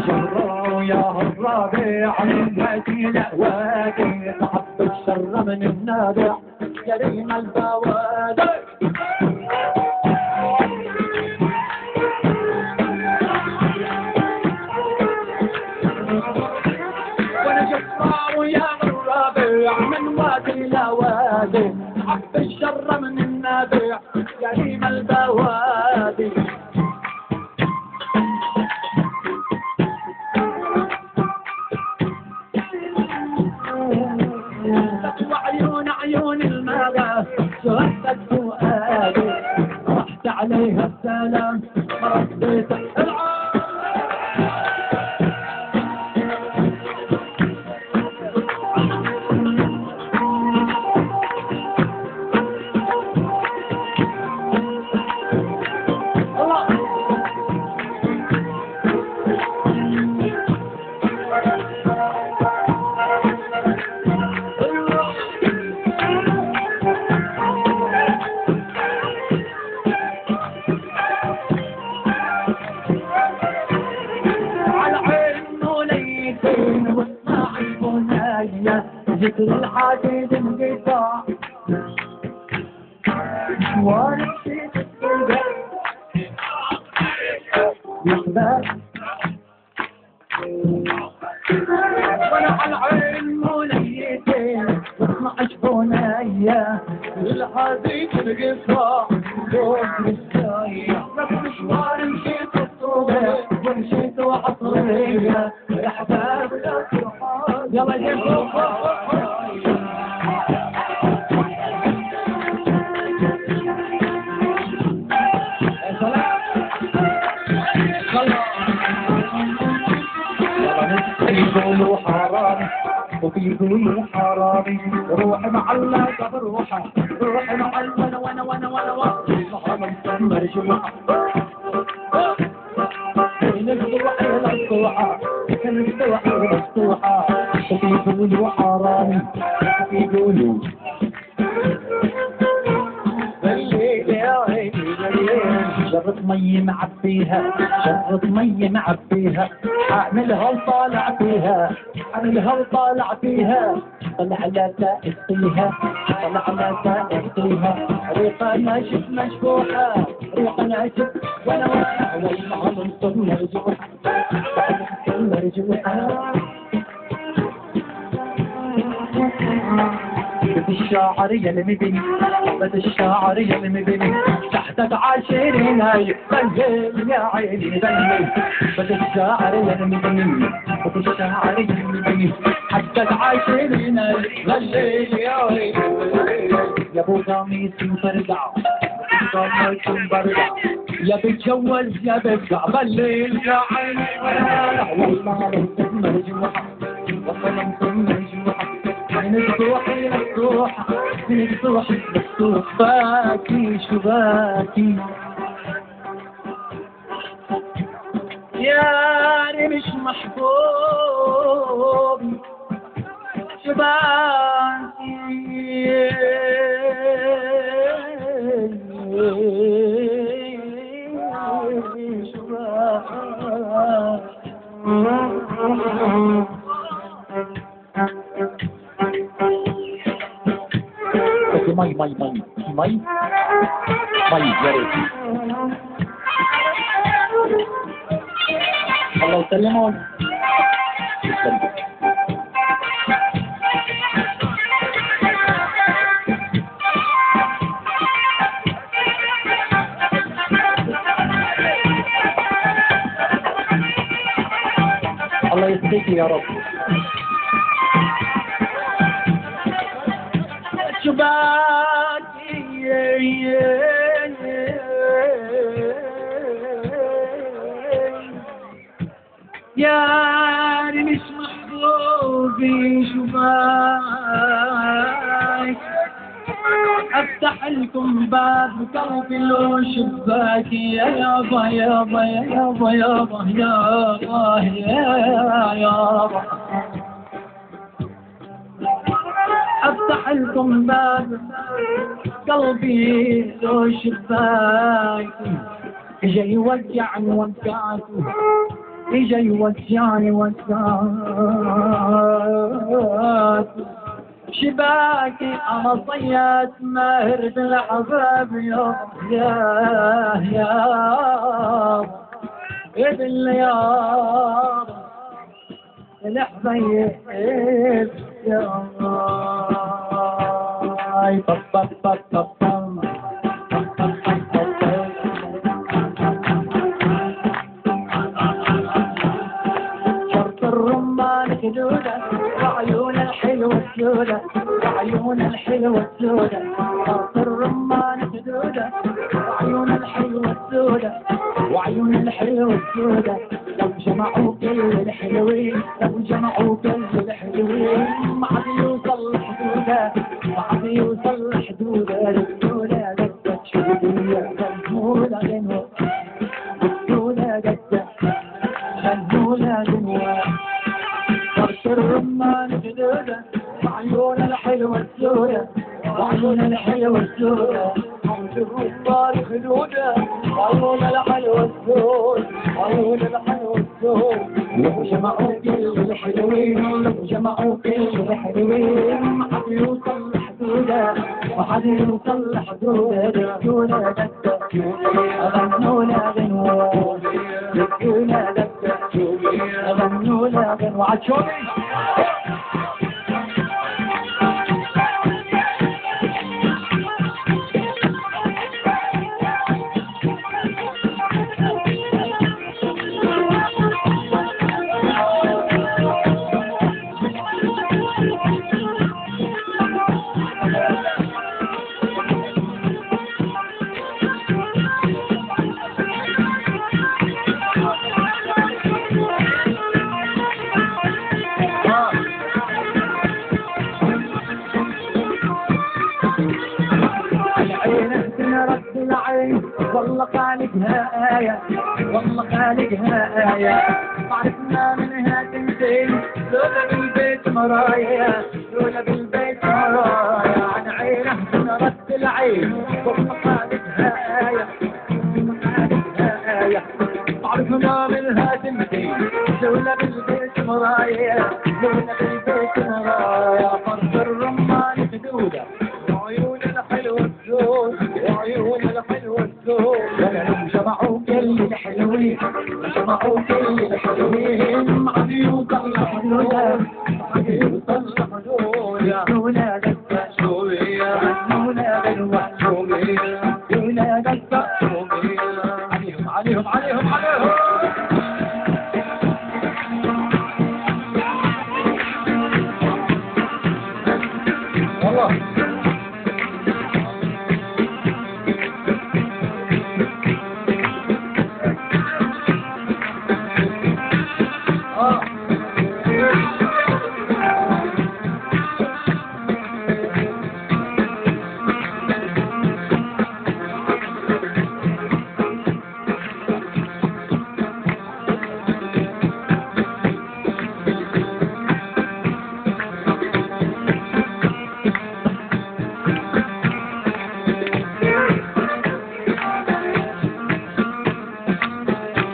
شروا يا الربيع من هدي الأوادي تعب الشر من النابع كريم البوادي وانا شروا يا الربيع من وادي الأوادي تعب الشر من النابع كريم البوادي عيون المرأة شهدت فؤادي رحت عليها السلام رديت ذكر الحديد انقطع ونسيت الصدى يحباب وانا على العين موليتين واسمع شبونية الحديد انقطع فوق الساية مشوار مشيت الصبح ومشيت عصرية يحباب يلا جيبوا يقولوا حرامي وبيقولوا حرامي روح معلقة بروحه روح معلقة وانا مسمر جوحه مفتوحة مفتوحة وبيقولوا حرامي وبيقولوا بالليل يا عيني بالليل شرط مي معبيها شرط مي معبيها اعملها وطالع فيها اعملها وطالع فيها طلع لا تأسيها طلع لا تأسيها ريقة ناشف مشبوحة ريقة ناشف وانا والله منصب مرجوحة مرجوحة الشاعر يا المبني بس الشاعر يا المبني تحتك عاشرين هاي بلل يا عيني بلل بس الشاعر يا المبني بس الشاعر يا المبني تحتك عاشرين هاي بلل يا عيني يا ابو قميص مفرقع قميص برقع يا بتجوز يا بتقع بلل يا عيني والله مرجوحة والله مرجوحة من الصوحي للصوحة من الصوحي للصوح باكي شو باكي ياري مش محبوب شو باكي شو باكي مي يا ريت الله يسلمهم الله يسعدك يا رب شباكي يا مش محبوبي شباك افتح لكم باب قلبي لو شباكي يا يابا يابا يا يابا يابا يابا يا يابا افتح لكم باب قلبي لو شباك جاي يوجعني وجعته اجا يوجعني وجعات شباكي انا صياد ماهر بالعذاب يا باللياض الحبيب يا شرط الرمان خدوده وعيون الحلوة السودة وعيون الحلوة السودة شرط الرمان خدوده وعيون الحلوة السودة وعيون الحلوة السودة لو جمعوا كل الحلوين لو جمعوا كل الحلوين ما عاد يوصل حدوده ما عاد يوصل حدوده الدولة دقت شدودية غنولة غنوة الدولة دقت غنولة غنوة فرش الرمان خدودة وعيون الحلوة السودة وعيون الحلوة السودة فرش الرمان خدودة وعيون الحلوة السودة وعيون الحلوة السودة لو جمعوا كل الحلوين لو جمعوا كل الحلوين ما حد يوصل لحدوده ما حد يوصل لحدوده الدولة دقة غنولة غنوة الدولة دقة غنولة غنوة عالشوقي والله خالقها آية والله خالقها آية عرفنا منها تنتين لولا بالبيت مرايا لولا بالبيت مرايا عن عينه نرد العين والله خالقها آية خالقها آية عرفنا منها تنتين لولا بالبيت مرايا لولا بالبيت مرايا فرد الرمان خدوده وعيون الحلوة الزود وعيون الحلوة الزود لو جمعوا كل الحلوين جمعوا كل الحلوين ما عاد يوصل لحدوده ما عاد يوصل لحدوده دولة دقة شوية دولة غنوة شوية دولة دقة شوية عليهم عليهم عليهم عليهم والله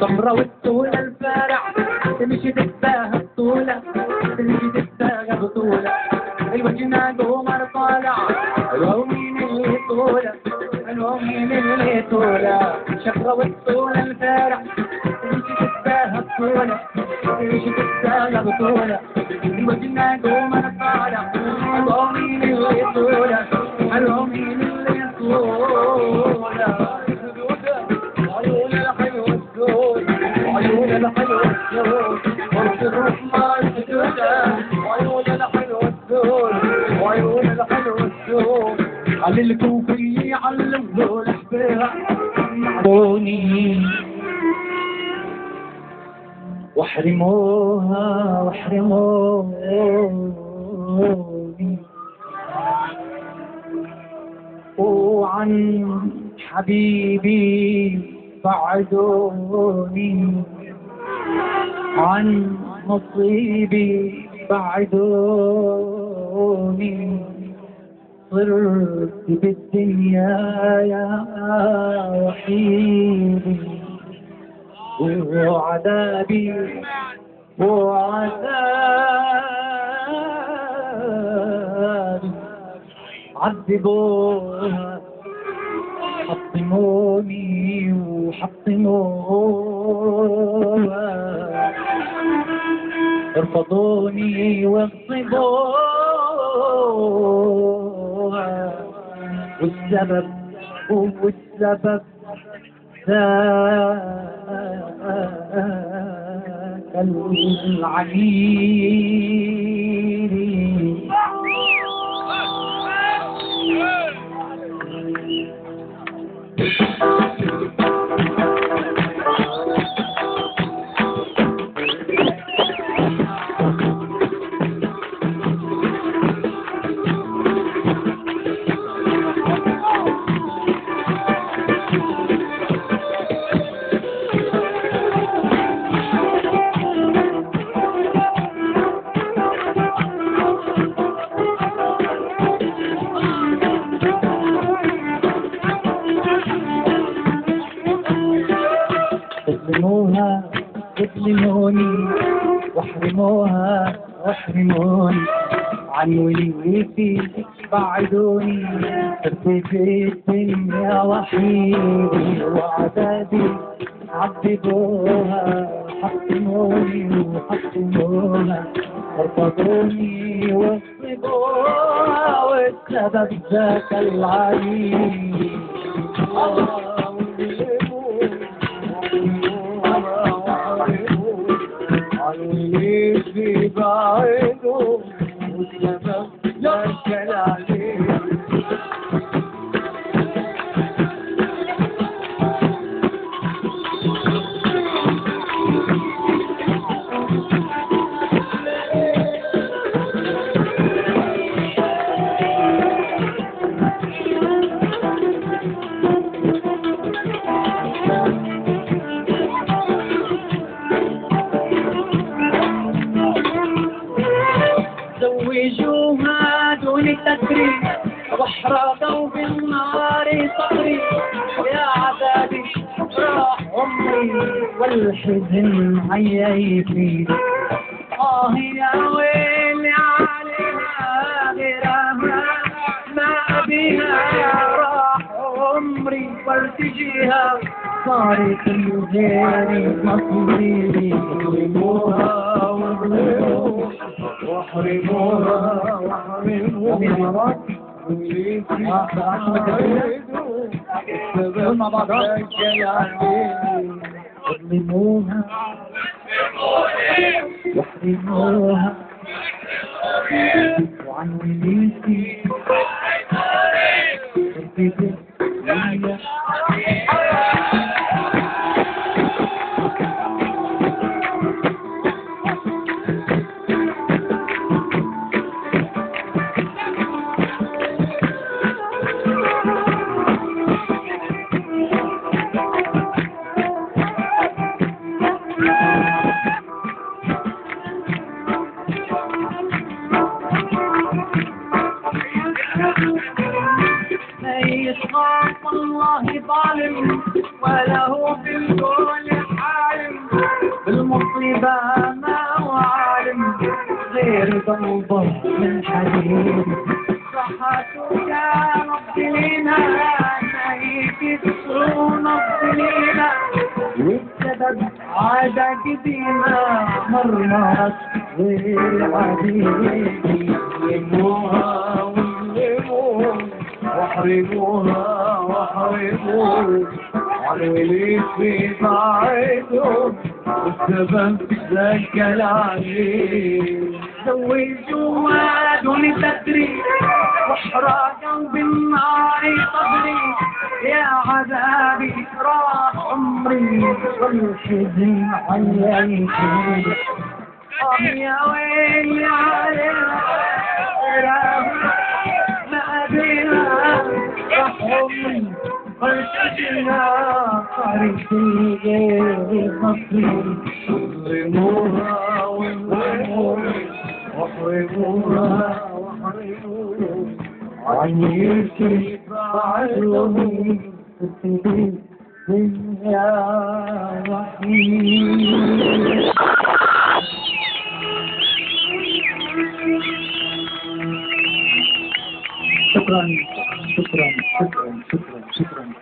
صمرة والطولة الفارع تمشي تتباهى الطولة تمشي تتباهى بطولة الوجه قمر طالع الومين اللي طولة الومين اللي طولة شفرة والطولة الفارع تمشي تتباهى الطولة تمشي تتباهى بطولة الوجه قمر طالع الومين اللي طولة الومين اللي طولة عيون الحلوة الزود وعيون الحلوة الزود فرش الرحمن خدوده وعيون الحلوة الزود وعيون الحلوة الزود على الكوفي علموا الحبيع معبوني واحرموها واحرموني وعن حبيبي بعدوني عن نصيبي بعدوني صرت بالدنيا يا وحيدي وعذابي وعذابي عذبوها حطموني وحطموها ارفضوني واغصبوها والسبب ذاك العليل يظلموني واحرموني عن وليتي بعدوني صرت في الدنيا وحيدي وعذابي عذبوها حطموني وحطموها ارفضوني واغصبوها والسبب ذاك العليل في بعيده والسبب ذاك العليل زوجوها دون تكريم واحرقوا بالنار صدري يا عذابي راح عمري والحزن عييتي يا ويلي عليها غيرها ما بها راح عمري وارتجيها صارت الغير مصيري اظلموها واحرموها مع بعض اظلموها واحرموها وعن وليتي يخاف الله ظالم وله في الكون حالم بالمصيبة ما هو عالم غير ضوضه من حديد صحتك نبضلينا نهيك السرون نبضلينا والسبب عادة قديمة مرمرت غير عديد يموها واحرموها عن وليتي بعيدهم والسبب ذاك العليل زوجوها دون تدري واحرقوا بالنار صدري يا عذابي راح عمري والحزن عييتي يا ويلي عليها ما بها راح عمري والحزن صارت الغير مصيري اظلموها واحرموها عينيكي بعدهم يا وحيد. شكرا شكرا شكرا شكرا شكرا.